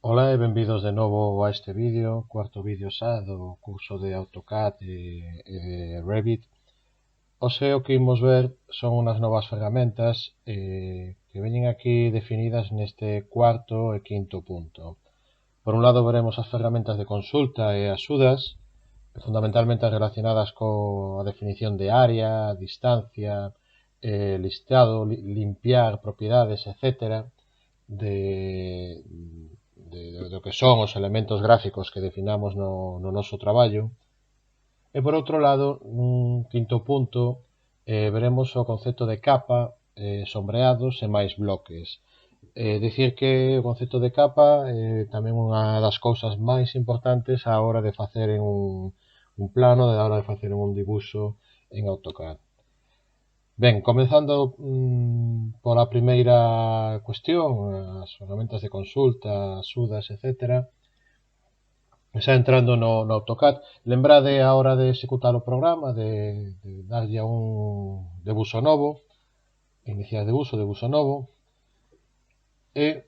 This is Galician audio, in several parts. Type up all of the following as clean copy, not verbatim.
Ola e benvidos de novo a este vídeo, cuarto vídeo xa do curso de AutoCAD e de Revit. Hoxe o que imos ver son unhas novas ferramentas que veñen aquí definidas neste cuarto e quinto punto. Por un lado veremos as ferramentas de consulta e axudas, fundamentalmente relacionadas coa definición de área, distancia, listado, limpiar propiedades, etc. de, do que son os elementos gráficos que definamos no noso traballo. E por outro lado, nun quinto punto, veremos o concepto de capa, sombreados e máis bloques. Dicir que o concepto de capa é tamén unha das cousas máis importantes á hora de facer un plano, á hora de facer un dibuixo en AutoCAD. Ben, comezando pola primeira cuestión, as ferramentas de consulta, axudas, etc. Xa entrando no AutoCAD, lembrade a hora de executar o programa, de darlle a un debuxo novo, iniciar debuxo novo, e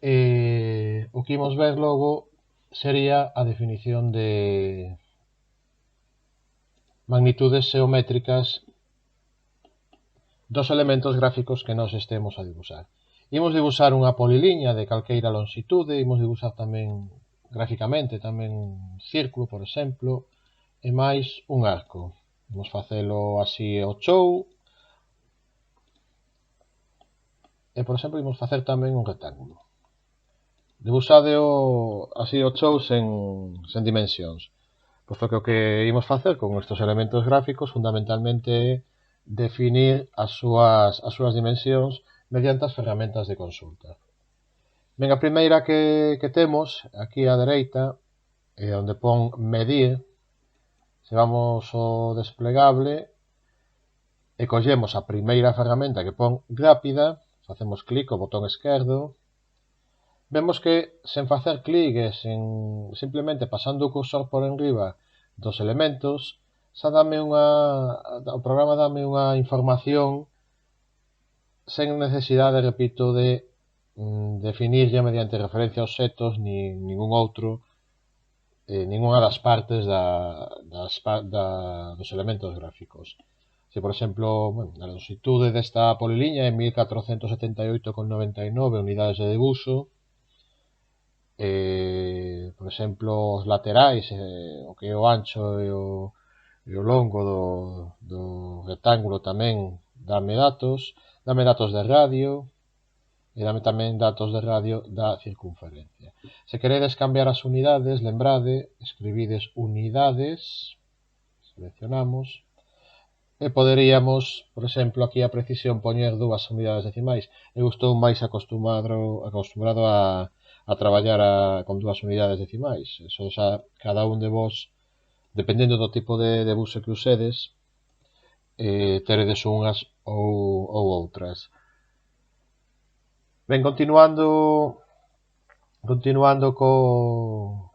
o que imos ver logo sería a definición de magnitudes xeométricas dos elementos gráficos que nós estemos a dibuixar. Imos dibuixar unha poliliña de calqueira longitude, imos dibuixar tamén gráficamente tamén un círculo, por exemplo, e máis un arco. Imos facelo así ao chou, e por exemplo imos facer tamén un rectángulo. Debuxadeo así ao chou sen dimensións. Posto que o que imos facer con estes elementos gráficos fundamentalmente é definir as súas dimensións mediante as ferramentas de consulta. Ben, a primeira que temos aquí á dereita é onde pon medir. Se vamos ao desplegable e collemos a primeira ferramenta que pon rápida, facemos clic ao botón esquerdo, vemos que sen facer clic e simplemente pasando o cursor por enriba dos elementos, o programa dame unha información sen necesidade, repito, de definirlle mediante referencia aos setos ningún outro, ningunha das partes dos elementos gráficos. Se, por exemplo, a longitude desta poliliña é 1478,99 unidades de debuxo, por exemplo, os laterais, o que é o ancho e o longo do rectángulo tamén dame datos de radio, e dame tamén datos de radio da circunferencia. Se queredes cambiar as unidades, lembrade, escribides unidades, seleccionamos, e poderíamos, por exemplo, aquí a precisión poñer 2 unidades decimais. Eu estou máis acostumbrado a traballar con 2 unidades decimais. Eso xa cada un de vos, dependendo do tipo de debuxo que usedes, teredes unhas ou outras. Ben, continuando coa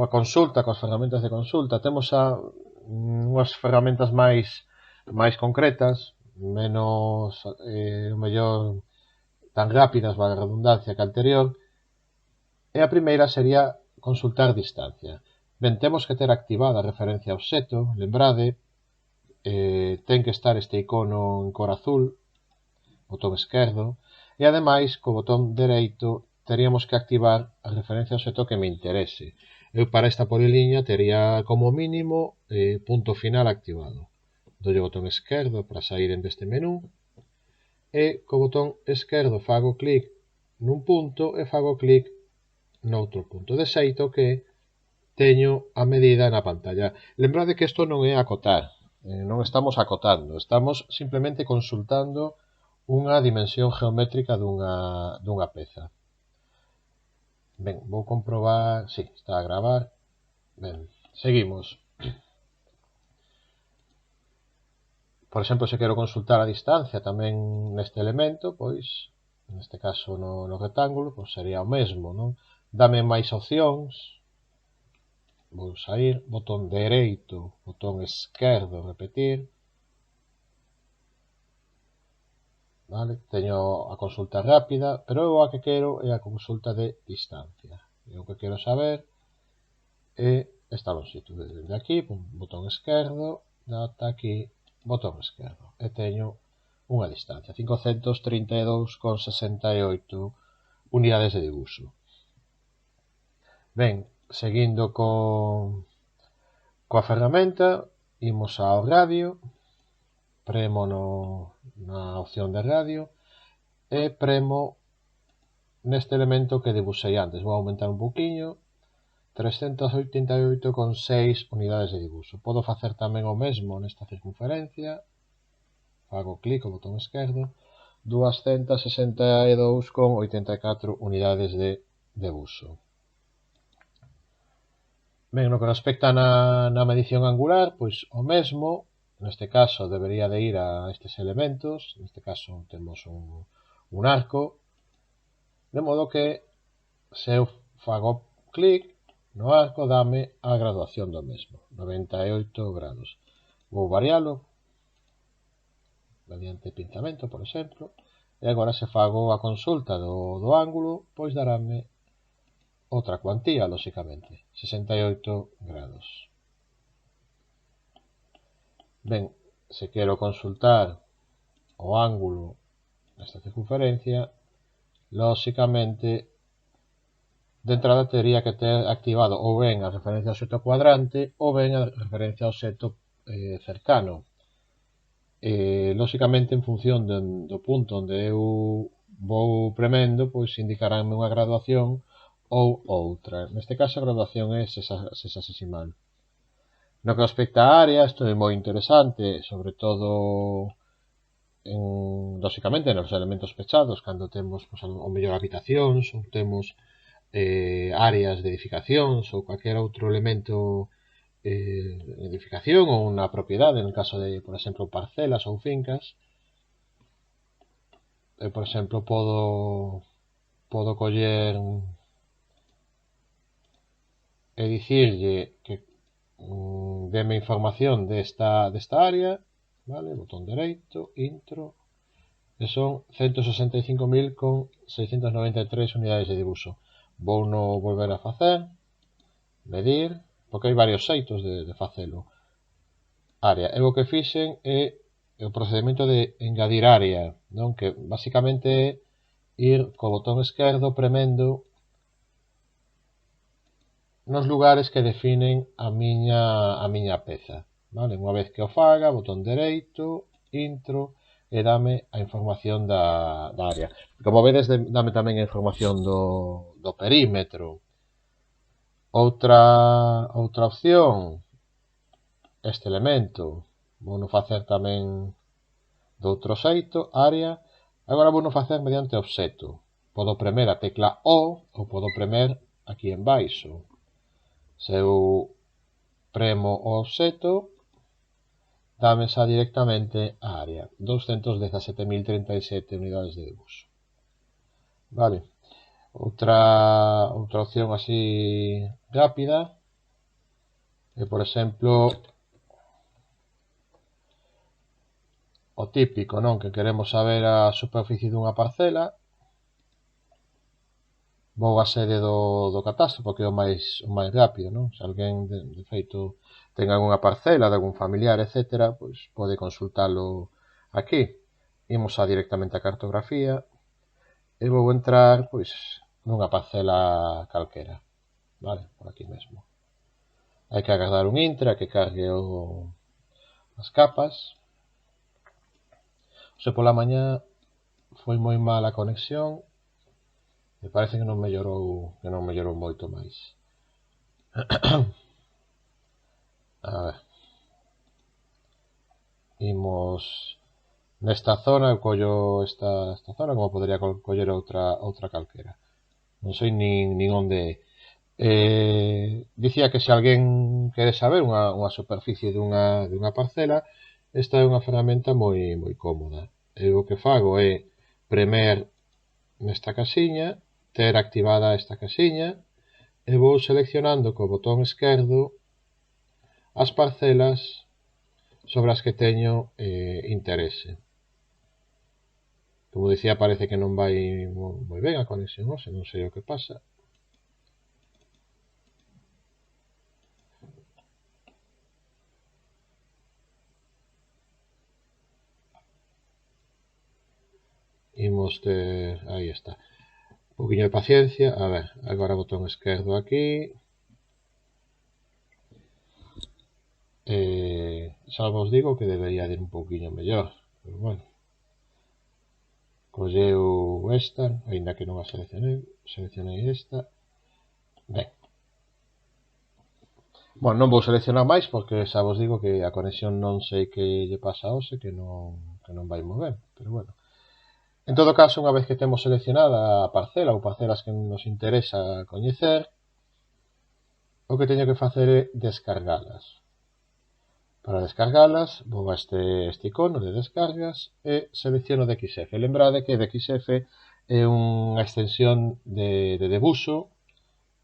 consulta, coas ferramentas de consulta, temos unhas ferramentas máis concretas, menos, o mellor, tan rápidas, vale a redundancia, que a anterior, e a primeira sería consultar distancia. Ben, temos que ter activada a referencia ao obxecto, lembrade, ten que estar este icono en cor azul, botón esquerdo, e ademais, co botón dereito, teríamos que activar a referencia ao obxecto que me interese. Eu para esta poliliña tería como mínimo punto final activado. Dolle o botón esquerdo para sair deste menú, e co botón esquerdo fago clic nun punto e fago clic noutro punto, de xeito que teño a medida na pantalla. Lembrade que isto non é acotar, non estamos acotando, estamos simplemente consultando unha dimensión geométrica dunha peza. Ben, vou comprobar, si, está a gravar. Ben, seguimos. Por exemplo, se quero consultar a distancia tamén neste elemento, pois, neste caso no rectángulo, pois sería o mesmo, non? Dame máis opcións, vou sair, botón dereito, botón esquerdo, repetir, vale? Teño a consulta rápida, pero eu a que quero é a consulta de distancia. é o que quero saber, e está lonxitud. Desde aquí, botón esquerdo, ata aquí, botón esquerdo. E teño unha distancia, 532,68 unidades de dibuixo. Ben, seguindo coa ferramenta, imos ao radio, premo na opción de radio, e premo neste elemento que debuxei antes. Vou aumentar un poquinho, 388,6 unidades de dibuixo. Podo facer tamén o mesmo nesta circunferencia, fago clic o botón esquerdo, 262,84 unidades de debuxo. Ben, no que respecta na medición angular, pois o mesmo, neste caso debería de ir a estes elementos, neste caso temos un arco, de modo que se eu fago clic no arco dame a graduación do mesmo, 98 grados. Vou varialo mediante pintamento, por exemplo, e agora se fago a consulta do ángulo, pois darame outra cuantía, lóxicamente, 68 grados. Ben, se quero consultar o ángulo nesta circunferencia, lóxicamente, de entrada teria que ter activado ou ben a referencia ao xeto cuadrante ou ben a referencia ao xeto cercano. Lóxicamente, en función do punto onde eu vou premendo, pois indicaránme unha graduación ou outra. Neste caso a graduación é sexagesimal. No que respecta á área, isto é moi interesante, sobre todo lóxicamente nos elementos pechados, cando temos pois, o mellor habitacións ou temos áreas de edificacións ou cualquier outro elemento edificación ou unha propiedade, en caso de, por exemplo, parcelas ou fincas. Por exemplo, podo coller e dicirlle que deme información desta área, vale? Botón dereito, intro, e son 165.693 unidades de dibuixo. Vou no volver a facer, medir, porque hai varios xeitos de facelo. Área. E o que fixen é o procedimento de engadir área, non? Que basicamente é ir co botón esquerdo premendo nos lugares que definen a miña peza. Vale? Unha vez que o faga, botón dereito, intro, e dame a información da área. Como vedes, dame tamén a información do perímetro. Outra opción, este elemento, vou no facer tamén de outro xeito, área. Agora vou no facer mediante obxecto. Podo premer a tecla O ou podo premer aquí en baixo. Se eu premo o obxecto, dame xa directamente a área, 217.037 unidades de dibuixo. Vale. Outra opción así rápida é, por exemplo, o típico, non? Que queremos saber a superficie dunha parcela. Vou a sede do catastro porque é o máis rápido, non? Se alguén, de feito, ten algunha parcela de algún familiar, etc., pois pode consultalo aquí. Imos directamente a cartografía e vou entrar, pois, nunha parcela calquera, vale? Por aquí mesmo. Hai que agardar un intre a que cargue as capas. Se pola mañá foi moi mala a conexión, me parece que non mellorou moito máis. A ver. Imos nesta zona, eu collo esta zona como podría coller outra calquera. Non sei nin onde é. Dicía que se alguén quere saber unha superficie dunha parcela, esta é unha ferramenta moi cómoda. O que fago é premer nesta casiña, ter activada esta casiña, e vou seleccionando co botón esquerdo as parcelas sobre as que teño interese. Como dicía, parece que non vai moi ben a conexión, non sei o que pasa. imos ter, aí está, un poquinho de paciencia. A ver, agora botón esquerdo aquí, xa vos digo que debería ir un poquinho mellor, pero bueno, colleu esta, aínda que non a seleccionei esta. Ben, bueno, non vou seleccionar máis porque xa vos digo que a conexión non sei que lle pasa hoxe, que non vai moi ben, pero bueno. En todo caso, unha vez que temos seleccionada a parcela ou parcelas que nos interesa coñecer, o que teño que facer é descargalas. Para descargalas, vou a este icono de descargas e selecciono DXF. Lembrade que DXF é unha extensión de debuxo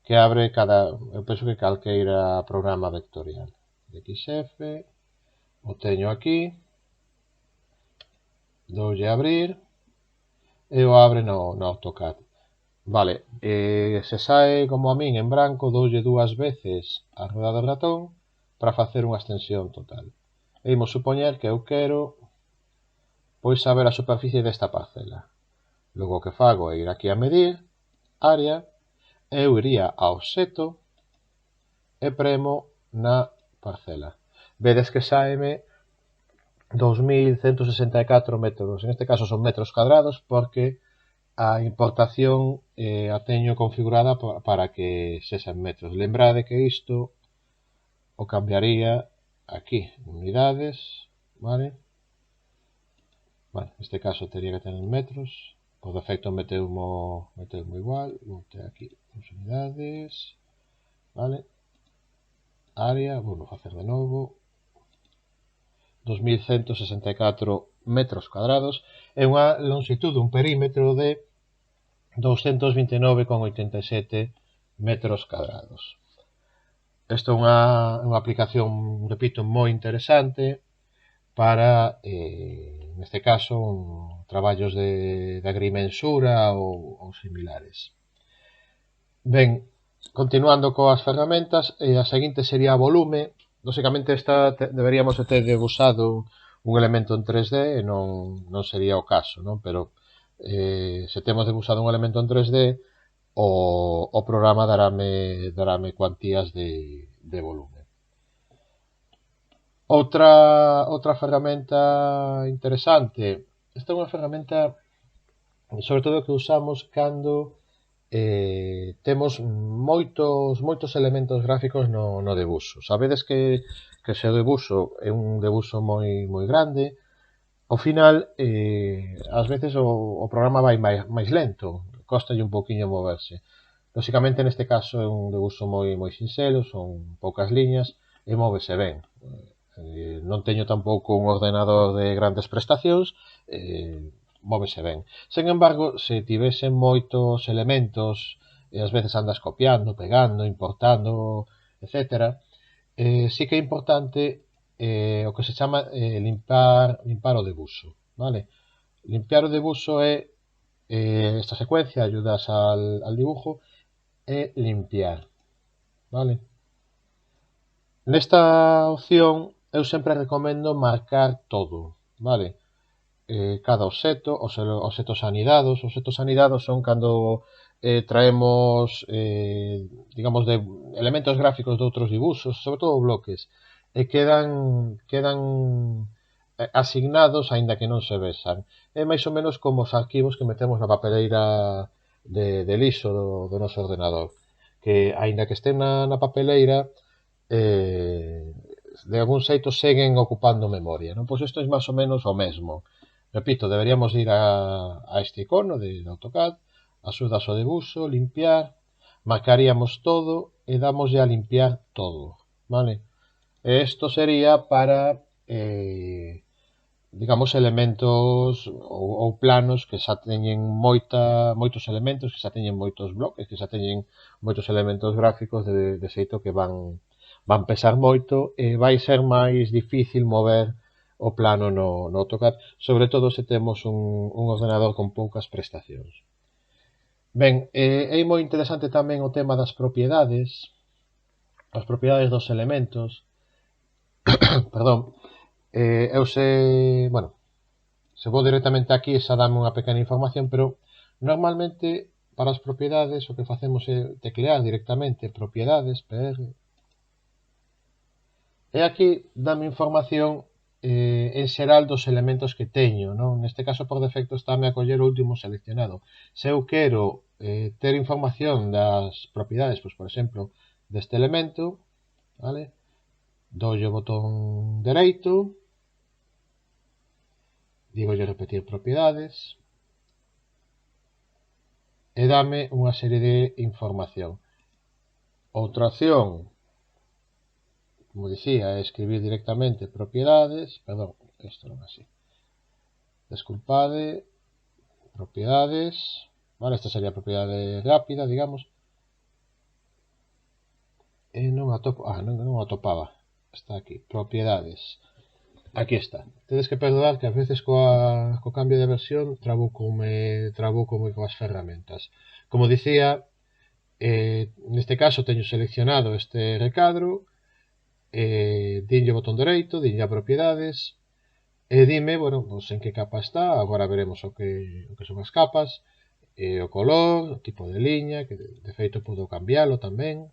que abre eu penso que calqueira programa vectorial. DXF, o teño aquí, doulle a abrir e o abre no AutoCAD. Vale, se sae como a min en branco, doulle dúas veces a rueda do ratón para facer unha extensión total. E imos supoñer que eu quero pois saber a superficie desta parcela. Logo o que fago é ir aquí a medir, área, e eu iría ao seto e premo na parcela. Vedes que saeme 2164 metros, en este caso son metros cuadrados porque a importación a teño configurada para que sexan metros. Lembrade que isto o cambiaría aquí, unidades, vale? Bueno, neste caso teria que tener metros, por defecto meteumo igual, vou ter aquí as unidades, vale? Área, vou facer de novo, 2164 metros cuadrados, e unha longitude, un perímetro de 229,87 metros cuadrados. Esta é unha aplicación, repito, moi interesante para, neste caso, traballos de agrimensura ou similares. Ben, continuando coas ferramentas, a seguinte sería volume. Lógicamente esta deberíamos ter debusado un elemento en 3D e non sería o caso, non? Pero se temos debusado un elemento en 3D, o programa darame cuantías de volume. Outra ferramenta interesante, esta é unha ferramenta sobre todo que usamos cando temos moitos elementos gráficos no debuxo. Sabedes que se o debuxo é un debuxo moi grande, ao final ás veces o programa vai máis lento, costalle un pouquiño moverse. Lógicamente neste caso é un debuxo moi sinxelo, son poucas liñas e móvese ben. Non teño tampouco un ordenador de grandes prestacións, móvese ben. Sen embargo, se tivesen moitos elementos e ás veces andas copiando, pegando, importando, etc., sí que é importante o que se chama limpar o debuxo, vale? Limpiar o debuxo é esta secuencia, ayudas al dibujo e limpiar, vale? Nesta opción eu sempre recomendo marcar todo, vale? Cada obxecto, os obxectos anidados. Os obxectos anidados son cando traemos, digamos, de elementos gráficos de outros dibuxos, sobre todo bloques, e quedan asignados aínda que non se vexan. É máis ou menos como os arquivos que metemos na papeleira de lixo do noso ordenador, que aínda que estén na papeleira, de algún xeito seguen ocupando memoria, non? Pois isto é máis ou menos o mesmo. Repito, deberíamos ir a este icono de AutoCAD, axudas ao debuxo, limpiar, marcaríamos todo e damoslle a limpiar todo, vale? E isto sería para, digamos, elementos ou planos que xa teñen moitos elementos, que xa teñen moitos bloques, que xa teñen moitos elementos gráficos de xeito que van pesar moito e vai ser máis difícil mover o plano no AutoCAD, sobre todo se temos un ordenador con poucas prestacións. Ben, é moi interesante tamén o tema das propiedades, as propiedades dos elementos, perdón, eu Se vou directamente aquí, xa dame unha pequena información, pero normalmente para as propiedades o que facemos é teclear directamente propiedades, PR, e aquí dame información en xeral dos elementos que teño, non? Neste caso por defecto estáme a coller o último seleccionado. Se eu quero ter información das propiedades, pois por exemplo, deste elemento, vale? Doulle o botón dereito, digolle repetir propiedades, e dame unha serie de información. Outra opción, como dicía, é escribir directamente propiedades, perdón, isto non así, desculpade, propiedades, vale, esta sería a propiedade rápida, digamos, e non atopo, non atopaba, está aquí, propiedades, aquí está. Tedes que perdoar que a veces co cambio de versión trabuco coas ferramentas. Como dicía, neste caso teño seleccionado este recadro, dinlle o botón dereito, dinlle a propiedades, e dime, bueno, pues en que capa está, agora veremos o que son as capas, o color, o tipo de liña, que de feito podo cambiálo tamén,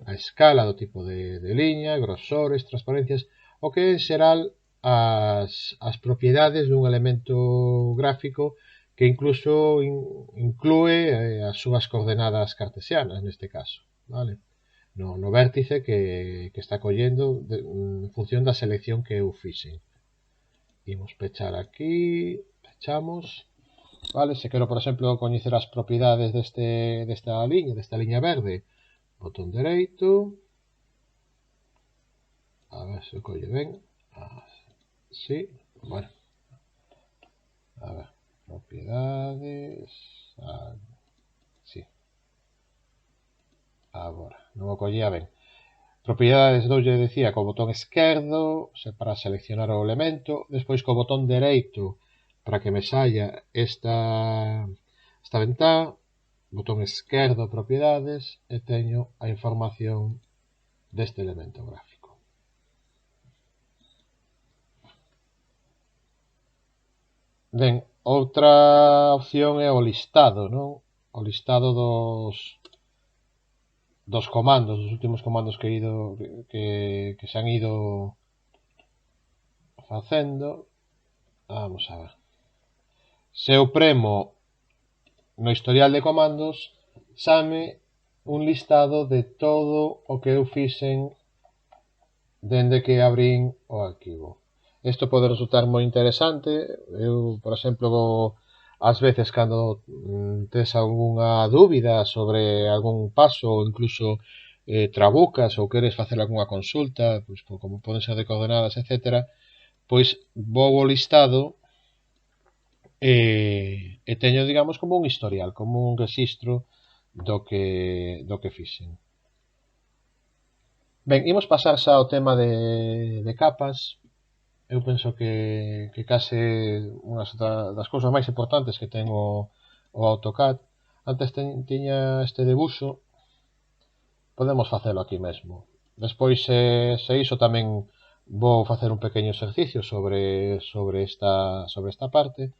a escala do tipo de liña, grosores, transparencias, o que en xeral as propiedades dun elemento gráfico que incluso inclúe as súas coordenadas cartesianas neste caso, vale? No vértice que está collendo en función da selección que eu fixen. Imos pechar aquí, pechamos, vale? Se quero, por exemplo, coñecer as propiedades desta liña verde, botón dereito, a ver se colle ben, así, bueno, a ver, propiedades, sí, agora, non o collía ben. Propiedades doulle decía co botón esquerdo para seleccionar o elemento, despois co botón dereito para que me saia esta ventá, botón esquerdo propiedades e teño a información deste elemento gráfico. Ben, outra opción é o listado, non? O listado dos comandos, dos últimos comandos que se han ido facendo. Vamos a ver. Se eu premo no historial de comandos, xame un listado de todo o que eu fixen dende que abrín o arquivo. Isto pode resultar moi interesante. Eu, por exemplo, ás veces cando tes algunha dúbida sobre algún paso ou incluso trabucas ou queres facer algunha consulta, pois, como poden ser de coordenadas, etc., pois vou ao listado e teño, digamos, como un historial, como un rexistro do que fixen. Ben, imos pasar xa ao tema de capas. Eu penso que case unha das cousas máis importantes que ten o AutoCAD. Antes tiña este debuxo, podemos facelo aquí mesmo. Despois, se iso tamén vou facer un pequeno exercicio sobre esta parte,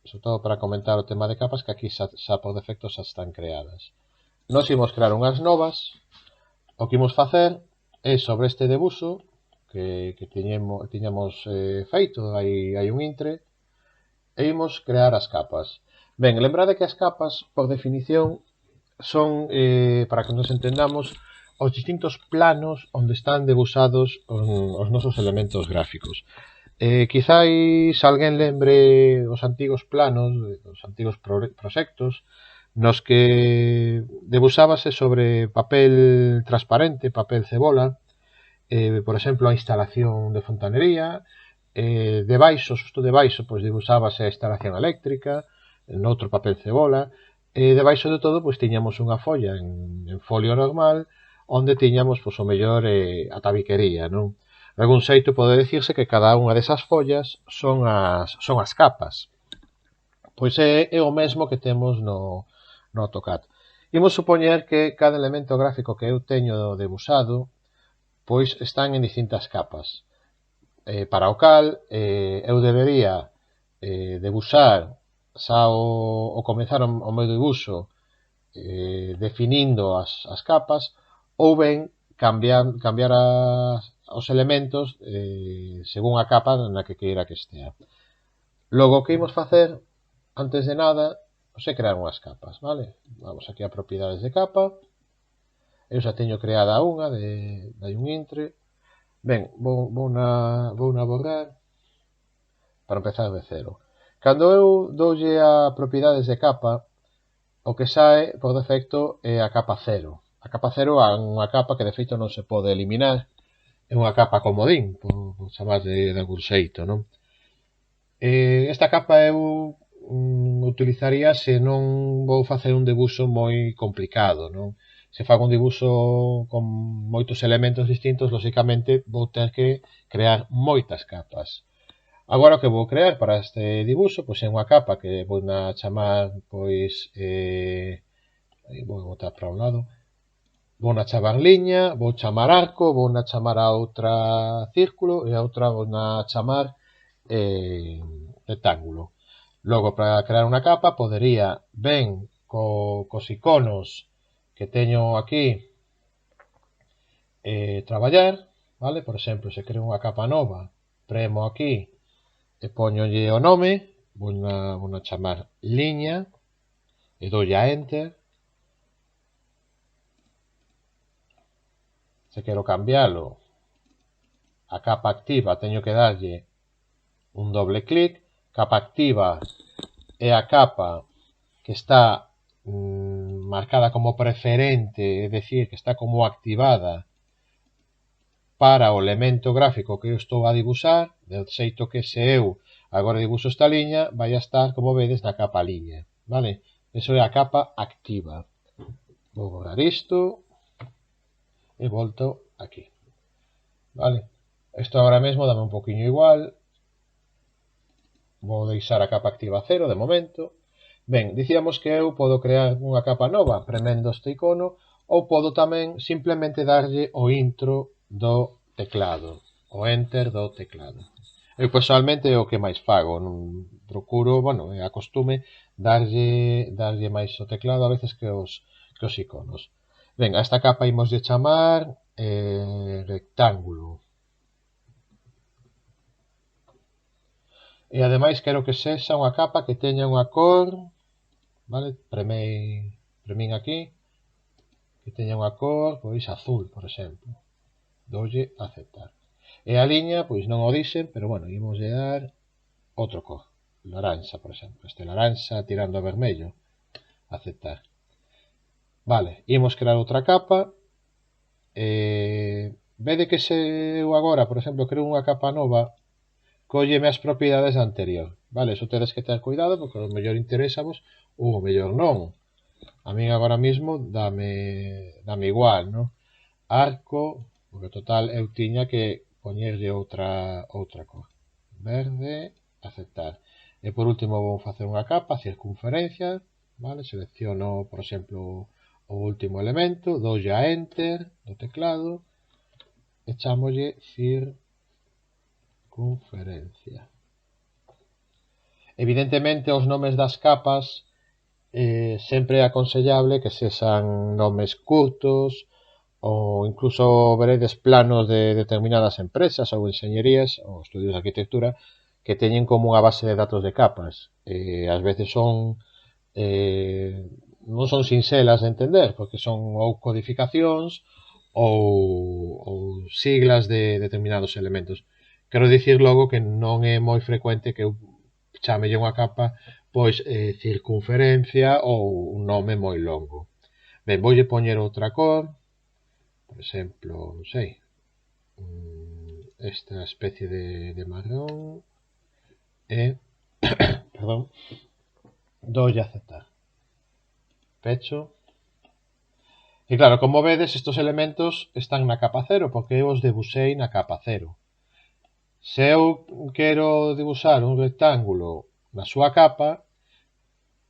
sobre todo para comentar o tema de capas, que aquí xa por defecto xa están creadas. Nos imos crear unhas novas. O que imos facer é sobre este debuxo que tiñamos feito hai un intre, e imos crear as capas. Ben, lembrade que as capas, por definición, son, para que nos entendamos, os distintos planos onde están debuxados os nosos elementos gráficos. Quizáis alguén lembre os antigos planos, os antigos proxectos, nos que debuxábase sobre papel transparente, papel cebola, por exemplo, a instalación de fontanería, debaixo, xusto debaixo, pois debuxábase a instalación eléctrica, noutro papel cebola, e debaixo de todo, pois tiñamos unha folla en folio normal, onde tiñamos, pois, o mellor a tabiquería, non? De algún xeito pode dicirse que cada unha desas follas son as capas. Pois é o mesmo que temos no AutoCAD. Imos supoñer que cada elemento gráfico que eu teño debuxado pois están en distintas capas. Para o cal, eu debería debuxar xa o comezar o meu debuxo definindo as capas, ou ben cambiar os elementos según a capa na que queira que estea. Logo, o que imos facer, antes de nada, é crear unhas capas, vale? Vamos aquí a propiedades de capa. Eu xa teño creada unha de un intre. Ben, vou na borrar para empezar de cero. Cando eu doulle a propiedades de capa, o que sae por defecto é a capa 0. A capa 0 é unha capa que de feito non se pode eliminar, é unha capa comodín, por chamar de algún xeito, non? Esta capa eu utilizaría se non vou facer un debuxo moi complicado, non? Se fago un debuxo con moitos elementos distintos, lóxicamente vou ter que crear moitas capas. Agora o que vou crear para este dibuxo pois é unha capa que vou na chamar pois vou botar para un lado, vou na chamar liña, vou chamar arco, vou na chamar a outra círculo e a outra vou na chamar rectángulo. Logo, para crear unha capa podería ben cos iconos que teño aquí traballar, vale? Por exemplo, se creo unha capa nova, premo aquí e poñolle o nome, vou na chamar liña e doulle a enter. Se quero cambiálo a capa activa, teño que darlle un doble clic. Capa activa é a capa que está marcada como preferente, é dicir, que está como activada para o elemento gráfico que eu estou a dibuixar, de xeito que se eu agora dibuixo esta liña, vai a estar, como vedes, na capa liña, vale? Eso é a capa activa. Vou borrar isto e volto aquí, vale? Isto agora mesmo dame un poquinho igual. Vou deixar a capa activa 0 de momento. Ben, dicíamos que eu podo crear unha capa nova premendo este icono, ou podo tamén simplemente darlle o intro do teclado, o enter do teclado. Eu personalmente é o que máis fago, non procuro, bueno, é a costume darlle máis o teclado a veces que os iconos. Ben, a esta capa imos de chamar rectángulo. E ademais quero que sexa unha capa que teña unha cor, vale? Premín aquí, que teña unha cor, pois azul, por exemplo. Doulle a aceptar. E a liña, pois non o dixen, pero bueno, imos de dar outro cor. Laranxa, por exemplo. Este laranxa tirando a vermello. Aceptar. Vale, imos crear outra capa. Vede que se eu agora, por exemplo, creo unha capa nova, cólleme as propiedades da anterior, vale? Iso tedes que ter cuidado porque o mellor interésavos ou o mellor non. A min agora mesmo dame igual, non? Arco, porque total eu tiña que poñerlle outra cor. Verde, aceptar. E por último vou facer unha capa, circunferencia, vale? Selecciono, por exemplo, o último elemento, doulle a enter do teclado e chamolle circunferencia. Evidentemente os nomes das capas sempre é aconsellable que sexan nomes curtos ou incluso veredes planos de determinadas empresas ou enxeñerías ou estudios de arquitectura que teñen como unha base de datos de capas. Ás veces non son sinxelas de entender porque son ou codificacións ou siglas de determinados elementos. Quero dicir logo que non é moi frecuente que eu chamelle unha capa pois circunferencia ou un nome moi longo. Ben, voulle poñer outra cor, por exemplo, non sei, esta especie de marrón e, perdón, doulle a aceptar. Pecho. E claro, como vedes, estes elementos están na capa 0 porque eu os debuxei na capa 0. Se eu quero dibuxar un rectángulo na súa capa,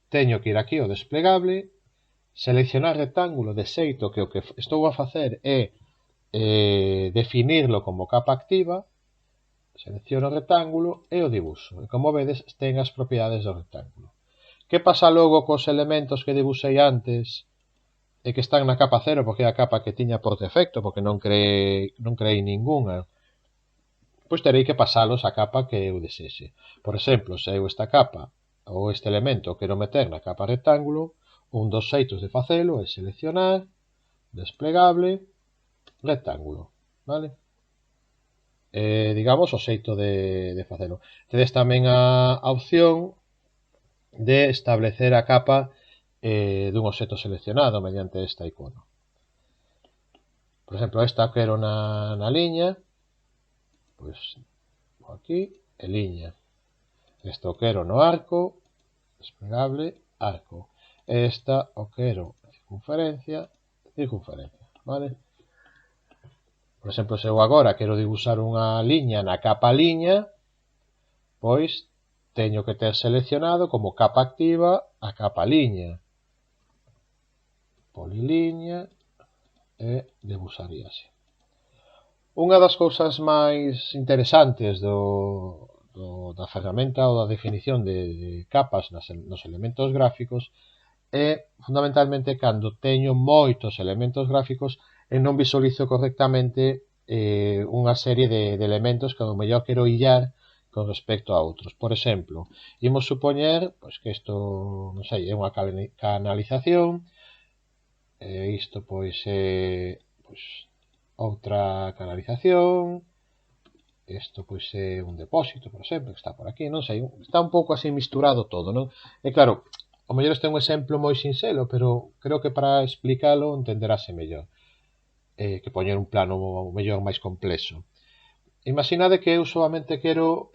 teño que ir aquí ao desplegable, seleccionar rectángulo de xeito que o que estou a facer é definirlo como capa activa selecciono o rectángulo e o dibuxo. E como vedes, ten as propiedades do rectángulo. Que pasa logo cos elementos que dibuxei antes e que están na capa 0, porque é a capa que tiña por defecto, porque non creei ningunha? Pois terei que pasalos a capa que eu desexe. Por exemplo, se eu esta capa ou este elemento quero meter na capa rectángulo, un dos xeitos de facelo é seleccionar, desplegable, rectángulo, vale? Digamos, o xeito de facelo. Tedes tamén a opción de establecer a capa dun obxecto seleccionado mediante esta icono. Por exemplo, esta quero na liña, pois aquí, e liña. Esta o quero no arco, desplegable, arco. Esta o quero circunferencia, circunferencia, vale? Por exemplo, se eu agora quero dibuixar unha liña na capa liña, pois teño que ter seleccionado como capa activa a capa liña. Poliliña e dibuixaríase. Unha das cousas máis interesantes da ferramenta ou da definición de capas nos elementos gráficos é fundamentalmente cando teño moitos elementos gráficos e non visualizo correctamente unha serie de elementos que ao mellor quero illar con respecto a outros. Por exemplo, imos supoñer pois, que isto, non sei, é unha canalización, isto pois é pois, outra canalización, isto pois é un depósito, por exemplo, que está por aquí, non sei, está un pouco así misturado todo, non? E claro, ao mellor este é un exemplo moi sinxelo, pero creo que para explicalo entenderase mellor que poñer un plano mellor máis complexo. Imaginade que eu solamente quero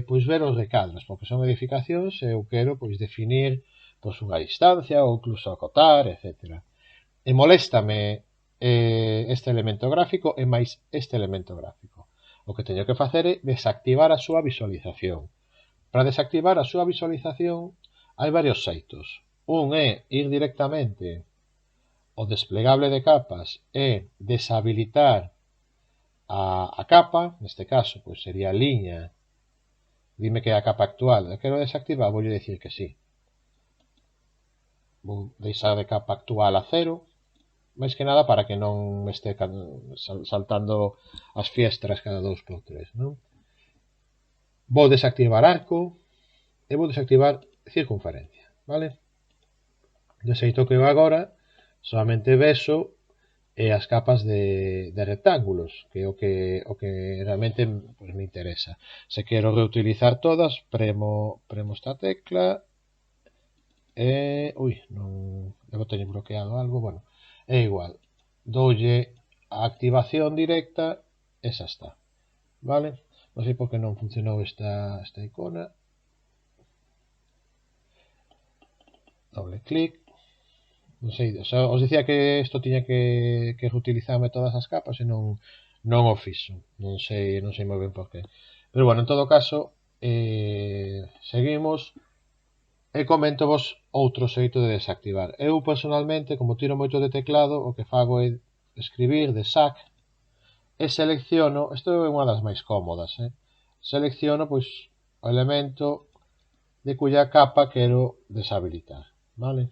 pois ver os recadros, porque son edificacións e eu quero pois definir pois unha distancia ou incluso acotar, etc. E moléstame este elemento gráfico e máis este elemento gráfico. O que teño que facer é desactivar a súa visualización. Para desactivar a súa visualización hai varios xeitos. Un é ir directamente ao desplegable de capas e deshabilitar a capa, neste caso pois sería a liña, dime que é a capa actual, e quero desactivar, voulle dicir que sí. Vou deixar de capa actual a 0, máis que nada para que non me este saltando as fiestras cada 2x3, non? Vou desactivar arco e vou desactivar circunferencia, vale? De xeito que eu agora solamente vexo as capas de rectángulos, que é o que realmente pues, me interesa. Se quero reutilizar todas, premo esta tecla e... Ui, non... Debo teño bloqueado algo, bueno, é igual. Doulle a activación directa e xa está, vale? Non sei por que non funcionou esta icona. Doble clic. Non sei, o sea, os dicía que isto tiña que reutilizarme todas as capas e non o fixo. Non sei moi ben por qué. Pero bueno, en todo caso, seguimos e comento vos outro xeito de desactivar. Eu personalmente, como tiro moito de teclado, o que fago é escribir de sac e selecciono, isto é unha das máis cómodas, selecciono pois o elemento de cuya capa quero deshabilitar, vale?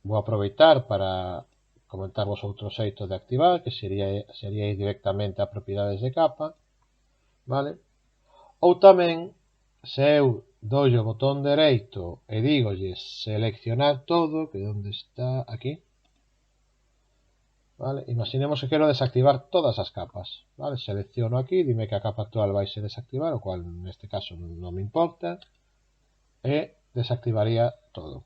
Vou aproveitar para comentarvos outro xeito de activar, que sería ir directamente a propiedades de capa, vale? Ou tamén, se eu doi o botón dereito e dígolle seleccionar todo, que onde está aquí, vale? Imaginemos que quero desactivar todas as capas, vale? Selecciono aquí, dime que a capa actual vai se desactivar, o cual neste caso non me importa, e desactivaría todo.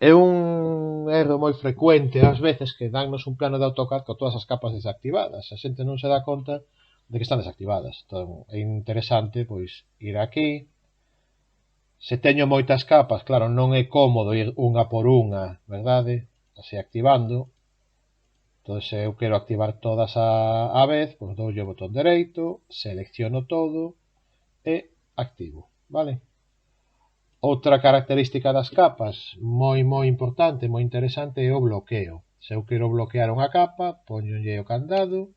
É un erro moi frecuente ás veces que dannos un plano de AutoCAD con todas as capas desactivadas. A xente non se dá conta de que están desactivadas. Entón, é interesante pois ir aquí. Se teño moitas capas, claro, non é cómodo ir unha por unha, verdade? Así activando. Entón, se eu quero activar todas a vez, pois dou o botón dereito, selecciono todo e activo, vale? Outra característica das capas moi importante, moi interesante é o bloqueo. Se eu quero bloquear unha capa, poñolle o candado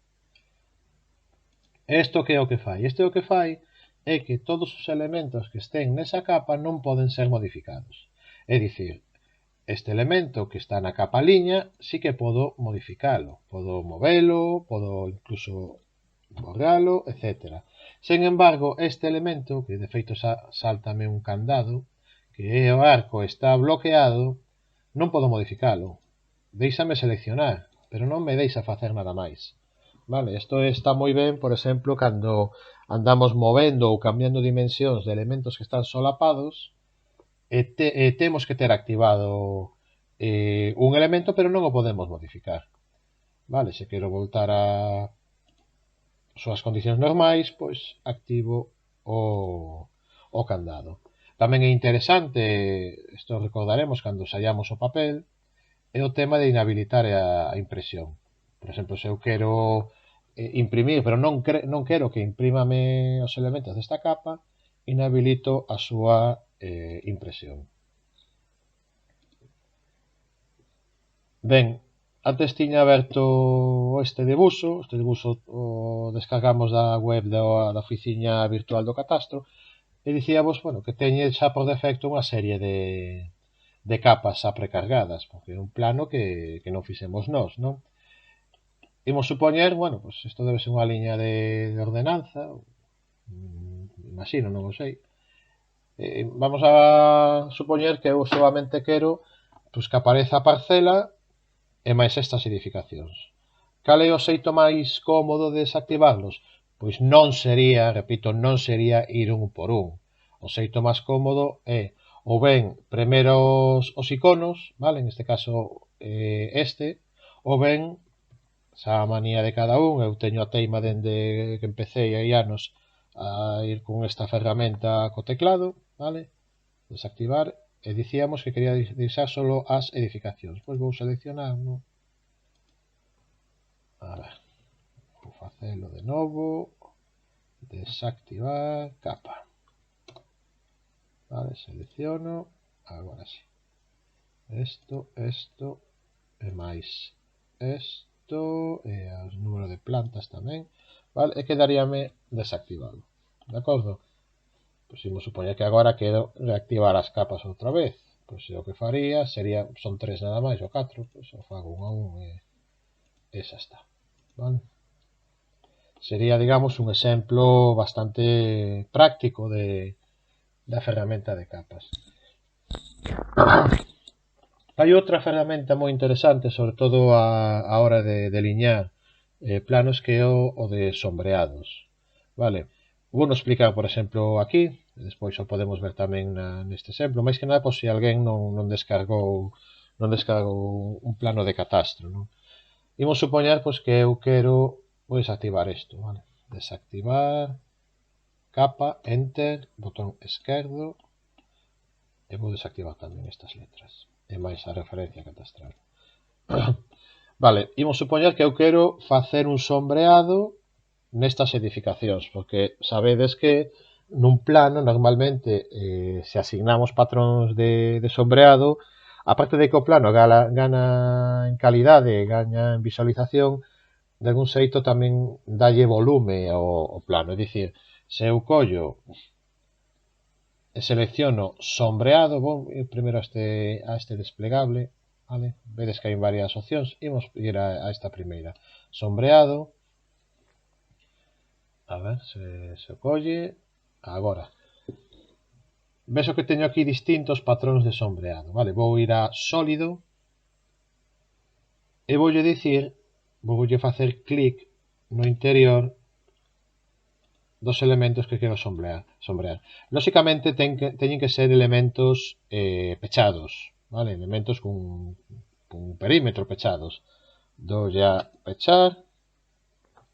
Isto que é o que fai? Isto é o que fai é que todos os elementos que estén nesa capa non poden ser modificados. É dicir, este elemento que está na capa liña sí que podo modificalo, podo movelo, podo incluso borralo, etc. Sen embargo, este elemento, que de feito saltame un candado, que é o arco está bloqueado, non podo modificalo. Déixame seleccionar, pero non me deixa facer nada máis. Vale, isto está moi ben, por exemplo, cando andamos movendo ou cambiando dimensións de elementos que están solapados e temos que ter activado un elemento, pero non o podemos modificar. Vale, se quero voltar a súas condicións normais, pois activo o candado. Tamén é interesante, isto recordaremos cando sallamos o papel, é o tema de inhabilitar a impresión. Por exemplo, se eu quero imprimir, pero non quero que imprímame os elementos desta capa, inhabilito a súa impresión. Ben, antes tiña aberto este debuxo o descargamos da web da oficiña virtual do catastro, e dicíamos, bueno, que teñe xa por defecto unha serie de capas xa precargadas, porque é un plano que non fixemos nós, non? Imos supoñer, bueno, pues isto debe ser unha liña de ordenanza, imagino, non o sei. Vamos a supoñer que eu solamente quero pues, que apareza a parcela e máis estas edificacións. Cal é o xeito máis cómodo de desactivarlos? Pois non sería, repito, non sería ir un por un. O xeito máis cómodo é ou ben premer os iconos, vale? En este caso ou ben esa manía de cada un, eu teño a teima dende que empecé hai anos a ir con esta ferramenta co teclado, vale? Desactivar, e dicíamos que quería deixar solo as edificacións. Pois vou seleccionar, non? A ver, vou facelo de novo, desactivar capa. Vale, selecciono, agora sí. Isto e máis isto e os número de plantas tamén, vale, e quedaríame desactivado, de acordo? Pois imos supoñer que agora quero reactivar as capas outra vez, pois o que faría sería, son 3 nada máis, ou 4, pois o fago un a un e xa está, vale? Sería, digamos, un exemplo bastante práctico da ferramenta de capas. Hai outra ferramenta moi interesante, sobre todo a hora de deliñar planos, que é o de sombreados. Vale, vou explicar, por exemplo, aquí, e despois o podemos ver tamén neste exemplo, máis que nada, pois, se alguén non descargou un plano de catastro, non? Imos supoñer pois, que eu quero desactivar isto, vale? Desactivar, capa, enter, botón esquerdo, e vou desactivar tamén estas letras e máis a referencia catastral. Vale, imos supoñer que eu quero facer un sombreado nestas edificacións, porque sabedes que nun plano normalmente se asignamos patróns de sombreado, aparte de que o plano gana en calidade, gaña en visualización, de algún xeito tamén dalle volume ao plano, é dicir, se eu collo e selecciono sombreado, vou ir primeiro a este desplegable, vale? Vedes que hai varias opcións, imos ir a esta primeira, sombreado, a ver se o colle, agora, ves o que teño aquí distintos patróns de sombreado, vale? Vou ir a sólido, e voulle dicir, voulle facer clic no interior dos elementos que quero sombrear. Lóxicamente teñen que ser elementos pechados, vale? Elementos con perímetro pechados. Doulle a pechar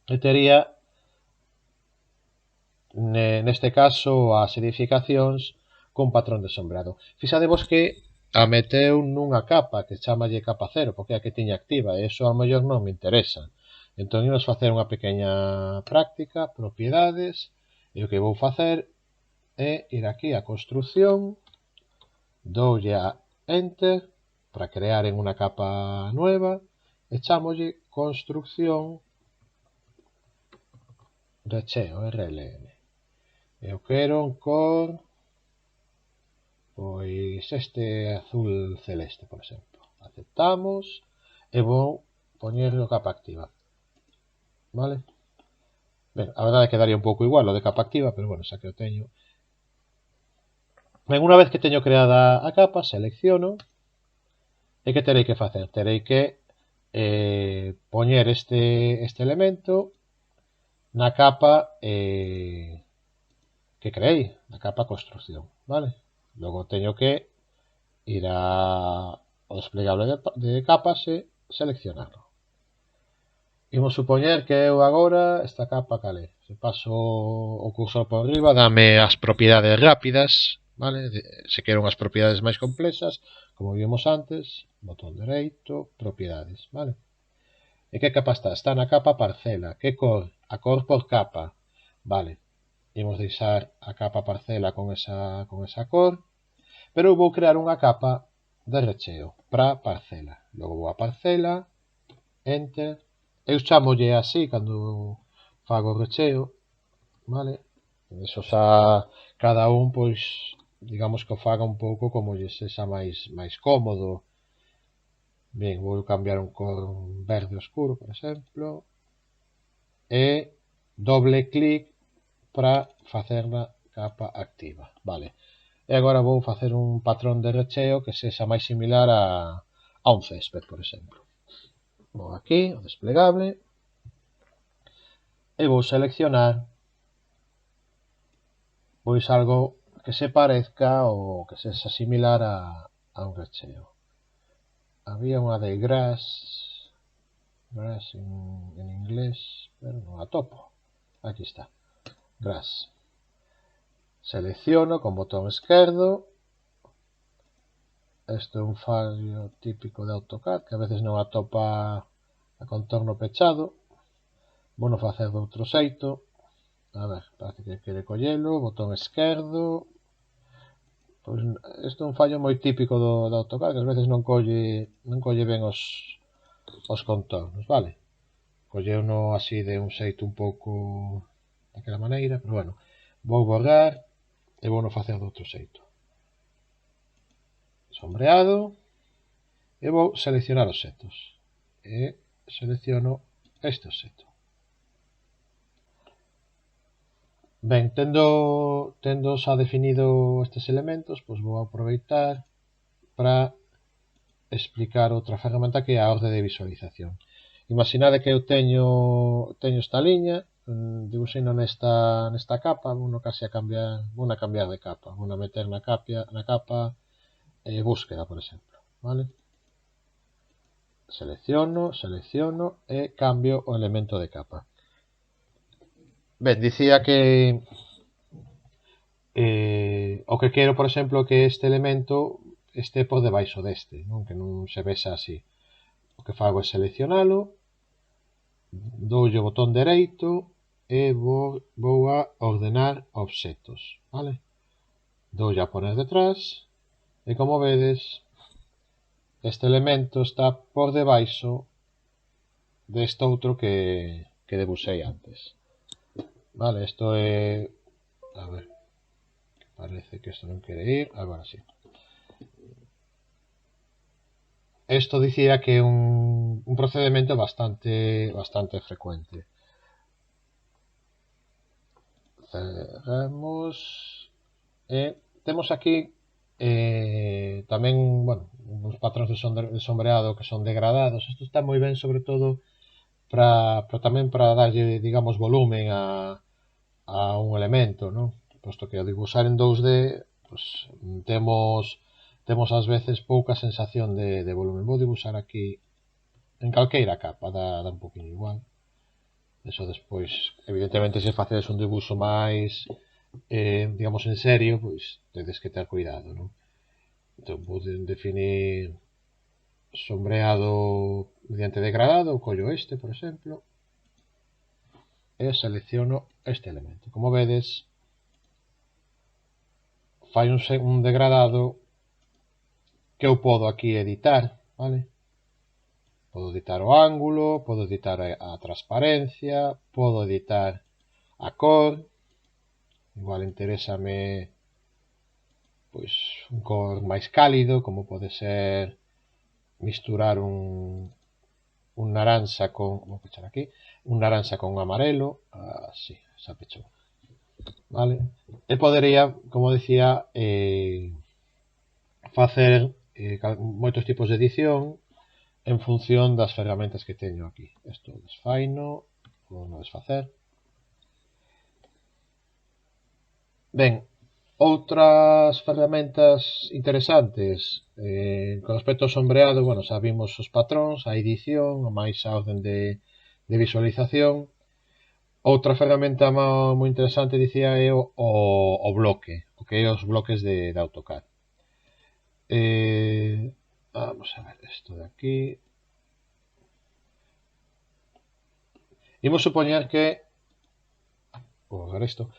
e tería neste caso as edificacións con patrón de sombreado. Fixadevos que a meteu nunha capa que chamalle capa 0, porque é a que tiña activa, e iso ao mellor non me interesa. Entón, imos facer unha pequena práctica, propiedades, e o que vou facer é ir aquí a construcción, doulle a enter para crear en unha capa nueva e chamolle construcción recheo, RLN. Eu quero un cor, pois este azul celeste, por exemplo. Aceptamos e vou poñer o capa activa. Vale? Ben, a verdade é que daría un pouco igual o de capa activa, pero bueno, xa que o teño. Ben, unha vez que teño creada a capa, selecciono. E que terei que facer? Terei que poñer este elemento na capa que creei, na capa construcción, vale? Logo teño que ir ao desplegable de capas e seleccionarlo. Imos supoñer que eu agora esta capa calé. Se paso o cursor por riba, dame as propiedades rápidas, vale? Se quero unhas propiedades máis complexas, como vimos antes, botón dereito, propiedades, vale? E que capa está? Está na capa parcela. Que cor? A cor por capa, vale? Imos deixar a capa parcela con esa cor, pero eu vou crear unha capa de recheo para parcela. Logo vou a parcela, enter. Eu chamolle así cando fago o recheo, vale? Eso xa cada un, pois, digamos que o faga un pouco como lle sexa máis cómodo. Ben, vou cambiar un cor verde oscuro, por exemplo, e doble clic para facer na capa activa, vale? E agora vou facer un patrón de recheo que sexa máis similar a un césped, por exemplo. Vou aquí, o desplegable, e vou seleccionar pois algo que se parezca ou que sexa similar a un recheo. Había unha de grass en inglés, pero non a topo. Aquí está, grass. Selecciono con botón esquerdo. Isto é un fallo típico de AutoCAD, que a veces non atopa a contorno pechado. Vou non facer de outro xeito. A ver, parece que quere collelo, botón esquerdo. Pois isto é un fallo moi típico do AutoCAD, que ás veces non colle ben os contornos, vale? Colleu no así de un xeito un pouco daquela maneira, pero bueno, vou borrar e vou non facer de outro xeito. Sombreado, e vou seleccionar os setos. E selecciono este seto. Ben, tendo xa definido estes elementos, pois vou aproveitar para explicar outra ferramenta que é a orde de visualización. Imaginade que eu teño esta liña, dibuxeino nesta capa, vou cambiar de capa, vou meter na capa búsqueda, por exemplo, vale? Selecciono e cambio o elemento de capa. Ben, dicía que o que quero, por exemplo, que este elemento este por debaixo deste, non? Que non se vexa así. O que fago é seleccionalo, doulle o botón dereito e vou a ordenar obxectos, vale? Doulle a poner detrás e como vedes este elemento está por debaixo deste outro que debuxei antes. Vale, isto é... A ver, parece que isto non quere ir, agora sí. Isto dicía que é un procedimento bastante frecuente. Cerramos e temos aquí tamén, bueno, uns patróns de sombreado que son degradados. Isto está moi ben, sobre todo tamén para darlle, digamos, volumen a un elemento, non? Posto que ao dibuixar en 2D, pues, temos ás veces pouca sensación de volumen. Vou dibuixar aquí en calqueira capa, dá un poquinho igual. Eso despois, evidentemente, se facedes un dibuixo máis, digamos, en serio, pois tedes que ter cuidado, non? Entón, vou definir sombreado mediante degradado, collo este, por exemplo, e selecciono este elemento. Como vedes, fai un degradado que eu podo aquí editar, vale? Podo editar o ángulo, podo editar a transparencia, podo editar a cor, igual interésame pois un cor máis cálido, como pode ser misturar un naranxa con, vou pechar aquí, un naranxa con un amarelo, así, xa pechou, vale? E podería, como decía, facer moitos tipos de edición en función das ferramentas que teño aquí. Isto desfaino, vou non desfacer. Ben, outras ferramentas interesantes con respecto ao sombreado, bueno, xa vimos os patróns, a edición, a máis a orden de visualización. Outra ferramenta moi interesante, dicía, é o bloque, o que é os bloques de AutoCAD. Vamos a ver isto de aquí. Imos supoñer que vou ver isto,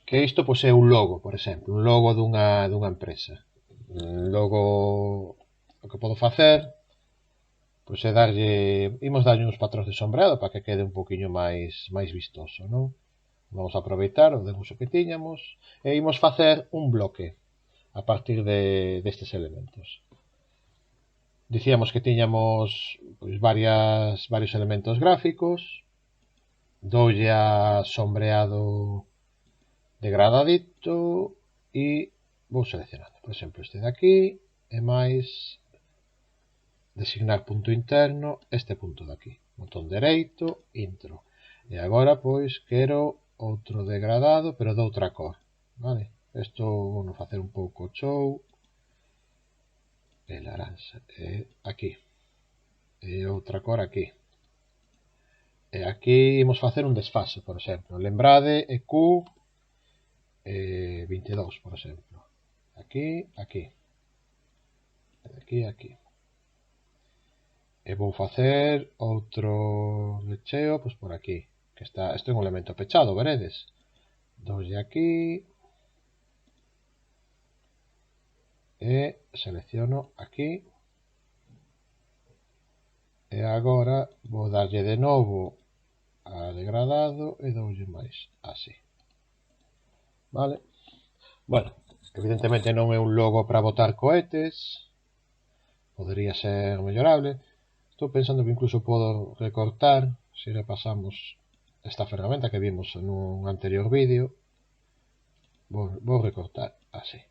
que isto pois, é un logo, por exemplo, un logo dunha empresa. Logo, o que podo facer pois é imos darlle uns patróns de sombreado para que quede un poquinho máis vistoso, non? Vamos a aproveitar o debuxo que tiñamos e imos facer un bloque a partir destes elementos. Dicíamos que tiñamos pois, varios elementos gráficos, doulle a sombreado degradadito e vou seleccionando, por exemplo, este de aquí e máis designar punto interno, este punto de aquí, botón dereito, intro. E agora pois quero outro degradado, pero de outra cor, vale? Isto vou facer un pouco chou, e laranxa, e aquí, e outra cor aquí. E aquí imos facer un desfase, por exemplo. Lembrade EQ 22, por exemplo. Aquí, aquí. E aquí, aquí. E vou facer outro lecheo, pois por aquí. Que está, isto é un elemento pechado, veredes? Doulle aquí. E selecciono aquí. E agora vou darlle de novo a degradado e doulle máis así. Vale? Bueno, evidentemente non é un logo para botar cohetes, podería ser mellorable. Estou pensando que incluso podo recortar, se repasamos esta ferramenta que vimos nun anterior vídeo. Vou recortar así.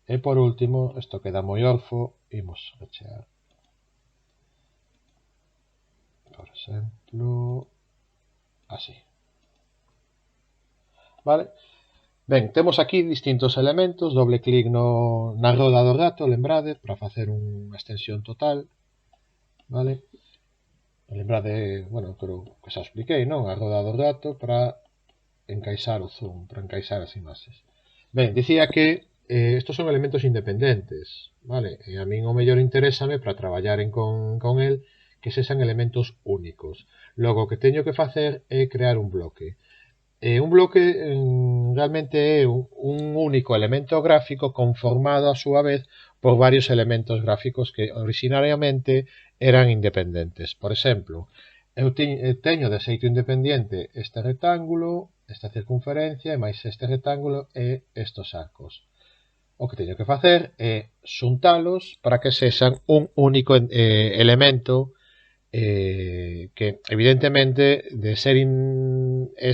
E por último, isto queda moi orfo, imos rechear. Por exemplo, así. Vale? Ben, temos aquí distintos elementos, doble clic na roda do rato, lembrade, para facer unha extensión total, vale? Lembrade, bueno, creo que xa expliquei, non? A roda do rato para encaixar o zoom, para encaixar as imaxes. Ben, dicía que estos son elementos independentes, vale? E a min o mellor interésame para traballar con el que sexan elementos únicos. Logo, o que teño que facer é crear un bloque. Un bloque realmente é un único elemento gráfico conformado a súa vez por varios elementos gráficos que originariamente eran independentes. Por exemplo, eu teño de xeito independiente este rectángulo, esta circunferencia e máis este rectángulo e estos arcos. O que teño que facer é xuntalos para que sexan un único elemento que evidentemente de ser de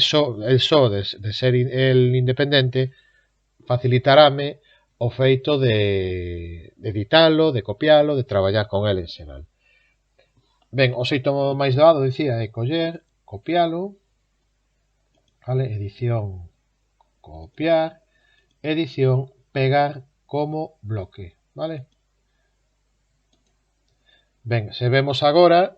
ser el independente facilitarame o feito de editalo, de copialo, de traballar con el en xeral. Ben, o xeito máis doado, dicía, é coller, copialo, vale? Edición, copiar, edición, pegar como bloque, vale? Ben, se vemos agora,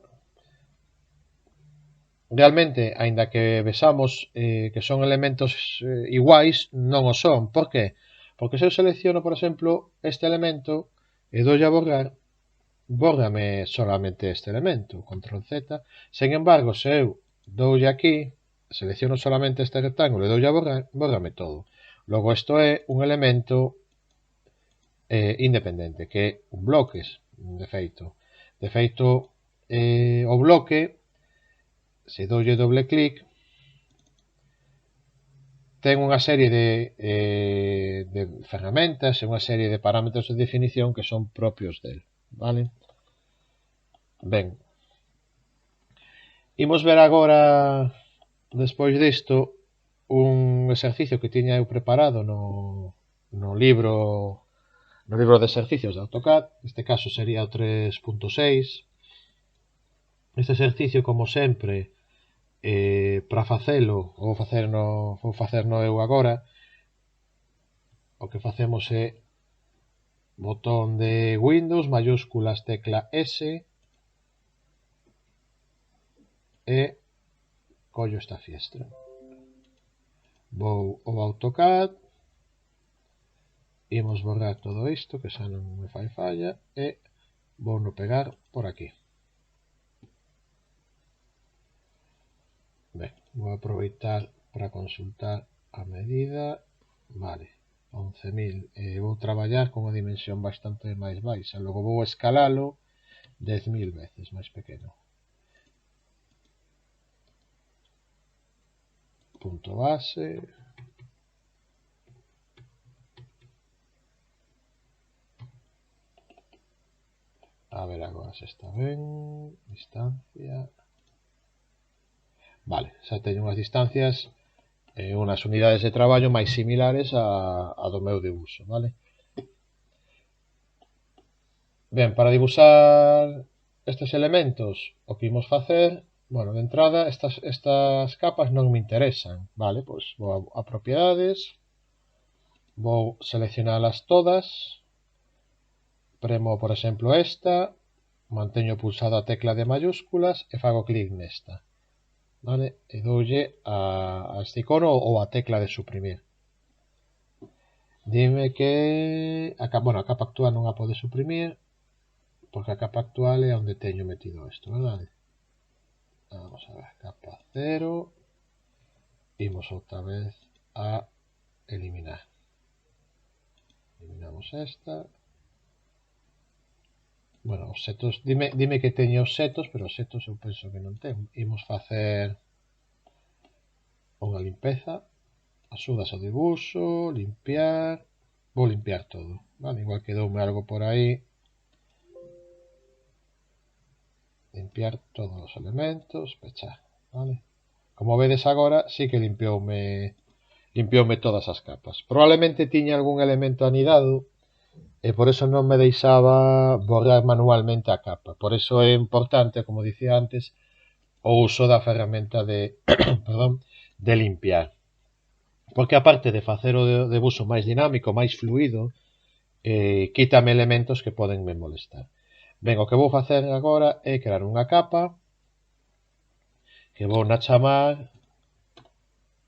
realmente, aínda que vexamos que son elementos iguais, non o son. Por que? Porque se eu selecciono, por exemplo, este elemento e doulle a borrar, bórrame solamente este elemento, control Z. Sen embargo, se eu doulle aquí, selecciono solamente este rectángulo e doulle a borrar, bórrame todo. Logo, isto é un elemento independente, que é un bloques, de feito. De feito, o bloque, se doulle doble clic, ten unha serie de ferramentas e unha serie de parámetros de definición que son propios del, vale? Ben, imos ver agora, despois disto, un exercicio que tiña eu preparado no libro de exercicios de AutoCAD, neste caso sería o 3.6. Este exercicio, como sempre, para facelo, vou facerno eu agora, o que facemos é botón de Windows, mayúsculas, tecla S, e collo esta fiestra. Vou ao AutoCAD, imos borrar todo isto, que xa non me fai falla, e vou no pegar por aquí. Ben, vou aproveitar para consultar a medida. Vale, 11.000. Vou traballar con unha dimensión bastante máis baixa. Logo vou escalalo 10.000 veces máis pequeno. Punto base. A ver agora se está ben. Distancia. Vale, xa teño unhas distancias, unhas unidades de traballo máis similares a do meu dibuixo, vale? Ben, para dibuixar estes elementos, o que imos facer, bueno, de entrada, estas capas non me interesan, vale? Pois vou a propiedades, vou seleccionalas todas, premo, por exemplo, esta, manteño pulsada a tecla de mayúsculas e fago clic nesta. Vale? E doulle a este icono ou a tecla de suprimir. Dime que a capa actual non a pode suprimir porque a capa actual é onde teño metido isto, verdade? Vamos a ver, capa 0, imos outra vez a eliminar. Eliminamos esta. Bueno, os setos, dime que teño os setos, pero os setos eu penso que non ten. Imos facer unha limpeza, axudas ao dibuixo, limpiar, vou limpiar todo, vale? Igual quedoume algo por aí, limpiar todos os elementos, pechar, vale? Como vedes agora, sí que limpioume todas as capas. Probablemente tiña algún elemento anidado e por eso non me deixaba borrar manualmente a capa. Por eso é importante, como dicía antes, o uso da ferramenta de, perdón, de limpiar. Porque aparte de facer o debuxo máis dinámico, máis fluido, quítame elementos que poden me molestar. Ben, o que vou facer agora é crear unha capa que vou na chamar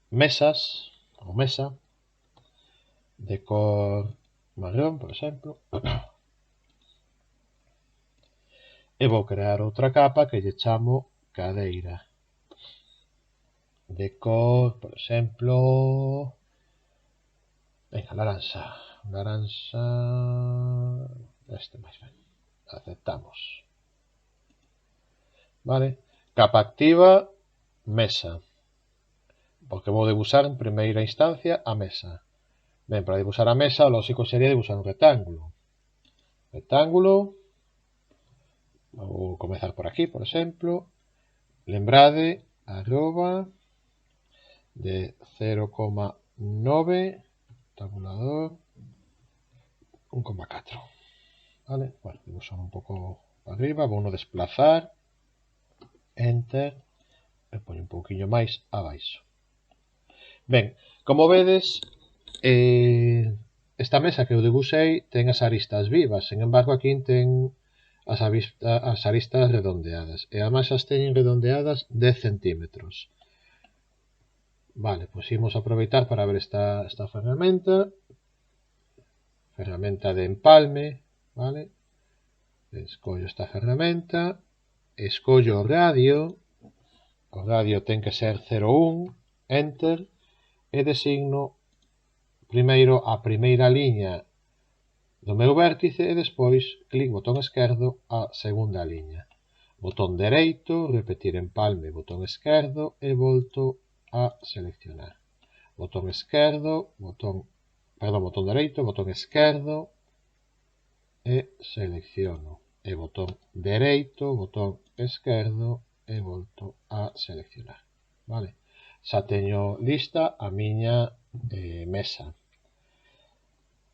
mesas, ou mesa, de cor marrón, por exemplo, e vou crear outra capa que lle chamo cadeira, de cor, por exemplo, venga, laranxa, este máis ben, aceptamos, vale, capa activa, mesa, porque vou debuxar en primeira instancia a mesa. Ben, para debuxar a mesa, o lógico sería debuxar un rectángulo. Rectángulo, vou comezar por aquí, por exemplo, lembrade, arroba, de 0,9, tabulador, 1,4. Vale, bueno, debuxar un pouco arriba, vou no desplazar, enter, e poño un pouquinho máis abaixo. Ben, como vedes, esta mesa que eu debuxei ten as aristas vivas, sen embargo aquí ten as aristas redondeadas, e además as teñen redondeadas 10 centímetros. Vale, pois imos aproveitar para ver esta ferramenta de empalme, vale? Escollo esta ferramenta, escollo o radio ten que ser 0,1, enter, e designo primeiro a primeira liña do meu vértice e despois clic botón esquerdo a segunda liña. Botón dereito, repetir empalme, botón esquerdo e volto a seleccionar. botón esquerdo, botón dereito, botón esquerdo, e selecciono. E botón dereito, botón esquerdo, e volto a seleccionar. Vale? Xa teño lista a miña mesa.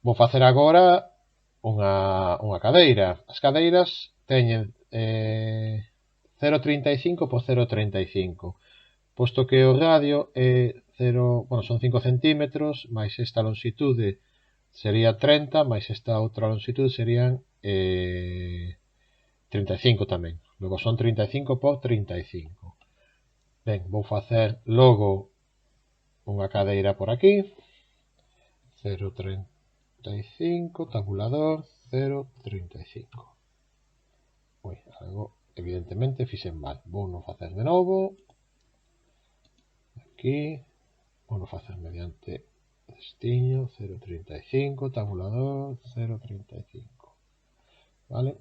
Vou facer agora unha cadeira. As cadeiras teñen 0,35 por 0,35. Posto que o radio é 0, bueno, son 5 centímetros, máis esta longitude sería 30, máis esta outra longitude serían 35 tamén. Logo son 35 por 35. Ben, vou facer logo unha cadeira por aquí. 0,35, tabulador, 0,35. Ui, algo evidentemente fixen mal. Vou non facer de novo. Aquí, vou non facer mediante destiño, 0,35, tabulador, 0,35. Vale?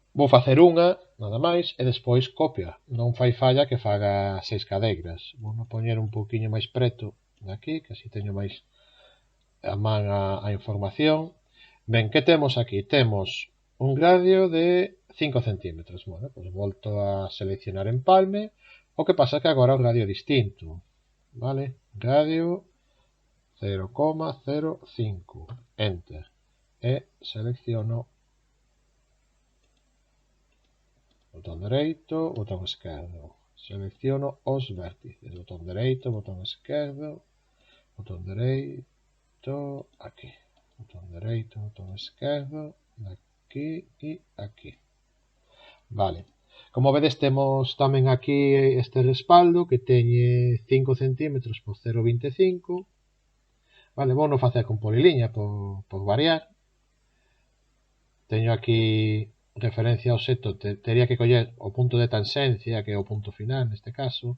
Vou facer unha, nada máis, e despois copia. Non fai falla que faga 6 cadeiras. Vou poñer un pouquiño máis preto de aquí, que así teño máis a man a información. Ben, que temos aquí? Temos un radio de 5 centímetros. Bueno, pois volto a seleccionar empalme. O que pasa que agora o radio é distinto. Vale? Radio 0,05. Enter. E selecciono botón dereito, botón esquerdo. Selecciono os vértices. Botón dereito, botón esquerdo, botón dereito, aquí. Botón dereito, botón esquerdo, aquí e aquí. Vale. Como vedes, temos tamén aquí este respaldo que teñe 5 centímetros por 0,25. Vale, vou non facer con poliliña por variar. Teño aquí referencia ao seto, teria que coller o punto de tanxencia, que é o punto final neste caso.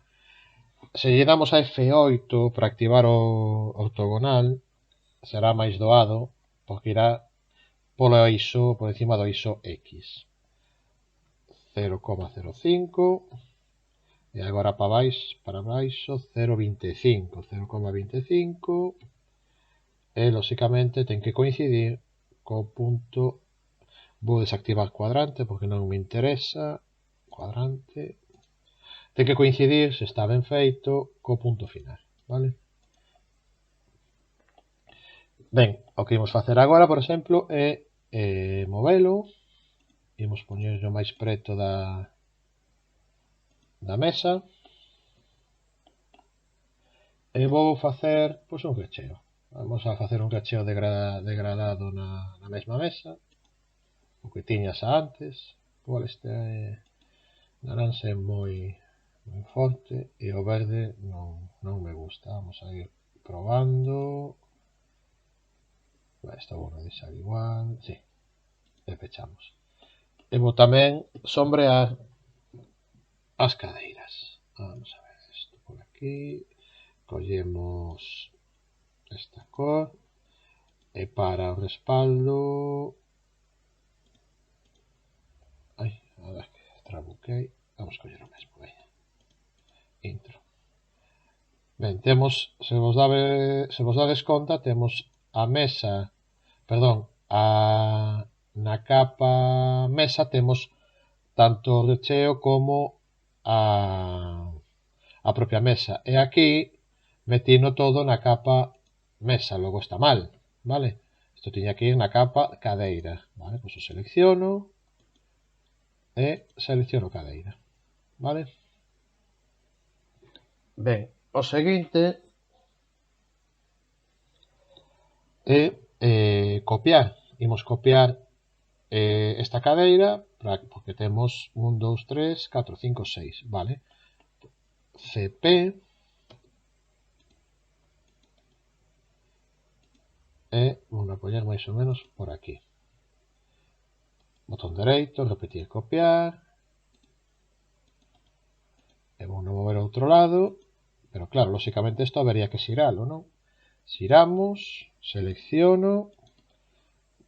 Se lle damos a F8 para activar o ortogonal, será máis doado, porque irá por encima do ISO X. 0,05 e agora para baixo 0,25. 0,25 e, lóxicamente, ten que coincidir co punto. Vou desactivar cuadrante porque non me interesa. Cuadrante. Ten que coincidir, se está ben feito, co punto final. Vale? Ben, o que imos facer agora, por exemplo, é movelo. Imos poñerlo máis preto da mesa. E vou facer, pois, un recheo. Vamos a facer un recheo degradado na mesma mesa. O que tiñas antes. Igual este naranxa é moi forte e o verde non me gusta. Vamos a ir probando. Esta vou deixar igual. Sí. E pechamos. E vou tamén sombrear as cadeiras. Vamos a ver isto por aquí. Collemos esta cor. E para o respaldo... Ai, a ver que trabuquei. Vamos coller o mesmo, veña. Intro. Ben, temos, se vos dades conta, temos a mesa, perdón, na capa mesa temos tanto o recheo como a propia mesa. E aquí metino todo na capa mesa, logo está mal, vale? Isto tiña que ir na capa cadeira, vale? Pois o selecciono e selecciono cadeira, vale? Ben, o seguinte é copiar. Imos copiar esta cadeira porque temos 1, 2, 3, 4, 5, 6, vale? CP e vou poñer máis ou menos por aquí. Botón dereito, repetir, copiar. E vou mover ao outro lado. Pero claro, lóxicamente isto habería que xiralo, non? Xiramos, selecciono,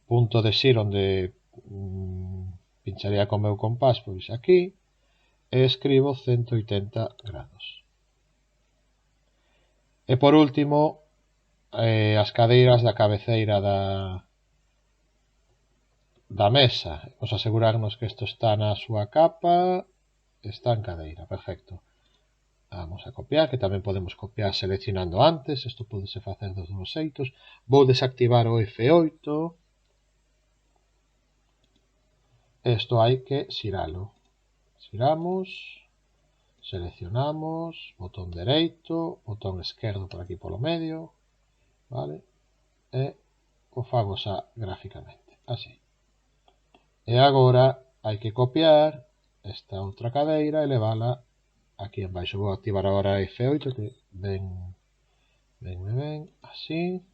punto de xiro onde pincharía co meu compás, pois aquí, e escribo 180 grados. E por último, as cadeiras da cabeceira da mesa. Vamos a asegurarnos que isto está na súa capa, está en cadeira, perfecto. Vamos a copiar, que tamén podemos copiar seleccionando antes, isto podese facer dos dous xeitos. Vou desactivar o F8. Isto hai que xiralo. Xiramos, seleccionamos, botón dereito, botón esquerdo por aquí polo medio, vale? E o fago xa gráficamente, así. E agora hai que copiar esta outra cadeira e levala aquí en baixo. Vou activar agora F8, que ven, así.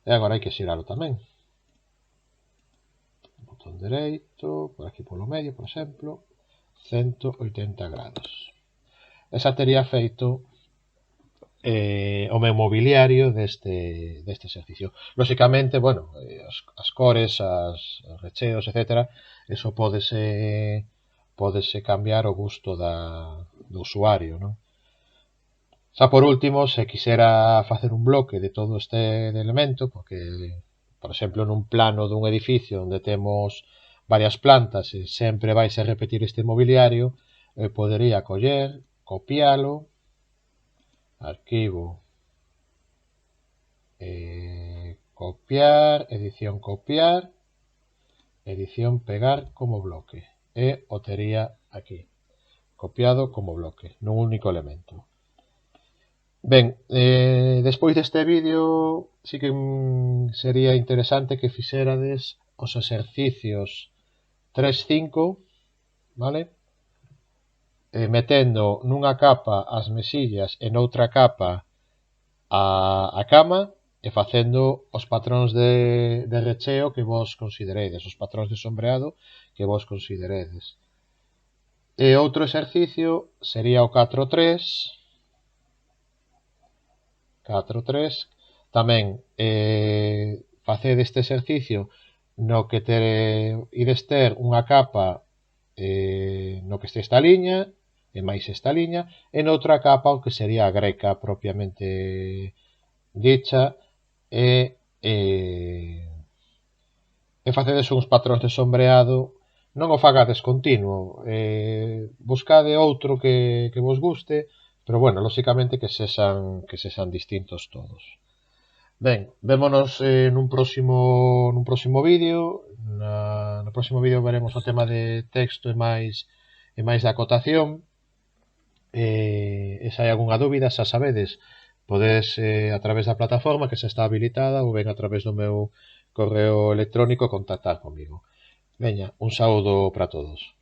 E agora hai que xiralo tamén. Botón dereito, por aquí polo medio, por exemplo, 180 grados. Esa tería feito o meu mobiliario deste exercicio. Lóxicamente, bueno, as cores, os recheos, etc. Eso pódese cambiar o gusto do usuario, non? Xa por último, se quixera facer un bloque de todo este elemento, porque, por exemplo, nun plano dun edificio onde temos varias plantas e sempre vais a repetir este mobiliario, podería coller, copialo, arquivo, copiar, edición pegar como bloque. E o tería aquí, copiado como bloque, nun único elemento. Ben, despois deste vídeo sí que sería interesante que fixerades os exercicios 3-5, vale? Metendo nunha capa as mesillas e noutra capa a cama e facendo os patróns de recheo que vos consideredes, os patróns de sombreado que vos consideredes. E outro exercicio sería o 4-3, tamén faced este exercicio no que ides ter unha capa no que este esta liña e máis esta liña e noutra capa o que sería a greca propiamente dicha e facedes uns patróns de sombreado. Non o fagades continuo, buscade outro que vos guste, pero bueno, lóxicamente que sexan distintos todos. Ben, vémonos nun próximo vídeo. No próximo vídeo veremos o tema de texto e máis de acotación. E se hai algunha dúbida, xa sabedes, podedes a través da plataforma que xa está habilitada ou ben a través do meu correo electrónico contactar comigo. Veña, un saúdo para todos.